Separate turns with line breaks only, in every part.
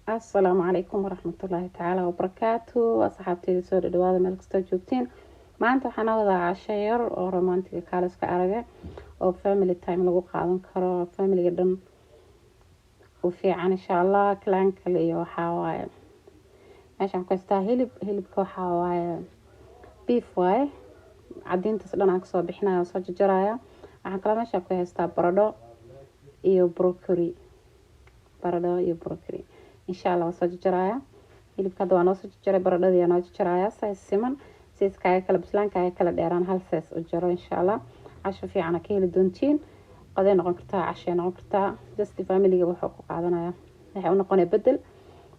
السلام عليكم ورحمة الله تعالى وبركاته. أصحابتي سو dhawaada meel kasta joogtiin. maanta waxaan wadaa casho yar oo romantic kaaliska araga oo family time lagu qaadan karo, family dhan u fiican insha Allah. clan kale iyo waxa waaye meeshan ku istaa hilibka waxa waaye beef waaye, cadiintas dhan aan kasoo bixinayo soo jarjaraya. waxaan kala meesha ku haystaa baradho iyo broccoli insha Allah soo jarjaraya. hilibka hadda waan soo jarjaray, baradhada waan soo jarjaraya size siman, size kala bislaanka kala dheeraan hal size u jaro insha Allah. casho fiican ka heli doontiin, qaday noqon kartaa, casho noqon kartaa, just family-ga wuxuu ku qaadanaya waxay u noqonay bedel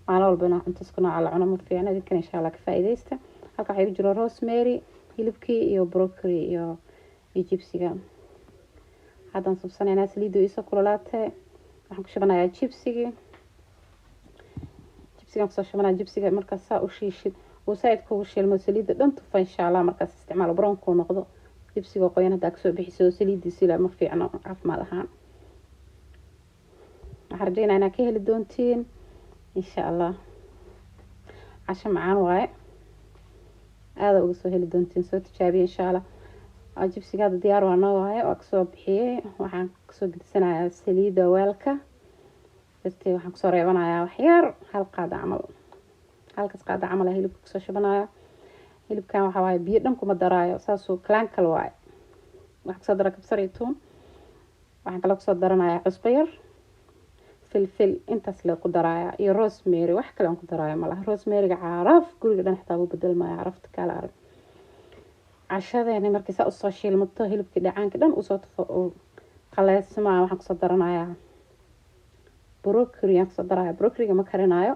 maalin walbana inta isku nooc la cuno ma fiicna. idinkan insha Allah ka faa'iideysta. halka waxay jiro rosemary, hilibkii iyo broccoli iyo jibsiga. haddaan subsanaynaa saliidu isa kululaatay, waxaan ku shubanayaa jibsiga kusoo shubanaa. jibsiga markaas saa u shiishid oo saaid kugu shiilmo saliida dhan tufa insha Allah. markaas isticmaal brown ku noqdo jibsiga qoyan hadaa kasoo bixiso saliidiisa ila ma fiicno caafimaad ahaan. waxaan rajaynayaa inaad ka heli doontiin insha Allah. casho macaan waaye, aada uga soo heli doontiin, soo tijaabiya insha Allah. jibsiga hadda diyaar waa noo waaye, waa kasoo bixiyey. waxaan kasoo gedinsanayaa saliida weelka, waxaan kusoo reebanayaa wax yar, hal qaada camal hilibka kusoo shubanaya. hilibkan waxa waaye biyo dhan kuma daraayo, saasuu clan kale waaye. waxaan kusoo daraa kabsar iyo tuun. waxaan kale kusoo daranayaa cusbo yar, filfil intaas la ku daraya, iyo rosemary. wax kale aan ku daraayo malaha. rosemary-ga caraf guriga dhan xitaa wuu bedelmaya, carafta kala arag. cashadeena markii saa usoo shiilmato hilibkii dhacaanka dhan usoo tufo oo qaleysmaa, waxaan kusoo daranayaa broccoli. aan kusoo daraya broccoli-ga ma karinayo,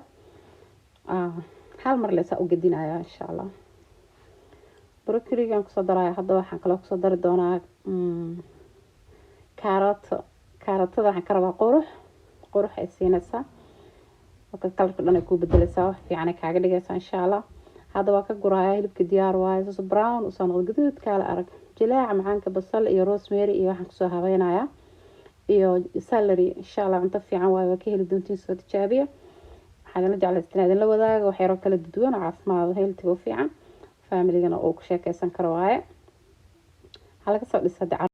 hal mar le saa u gedinaya insha Allah. broccoli-ga aan kusoo daraya. hadda waxaan kaloo kusoo dari doonaa kaaratada. waxaan ka rabaa qurux ay siinaysaa, marka kalarka dhan ay ku bedelaysaa, wax fiican ay kaaga dhigaysaa insha Allah. hadda waa ka guraya, hilibka diyaar waaye, soo brown usoo noqdo gaduud kala arag. jilaaca macaanka basal iyo rosemary iyo waxaan kusoo habeynaya iyo celery insha Allah. cunto fiican waaye, waa ka heli doontiin, soo tijaabiya. waxaan la jeclaystaa in la wadaago wax yar oo kala duwan oo caafimaad healthy oo fiican family-gana oo ku sheekeysan karo waaye. hal ka soo dhis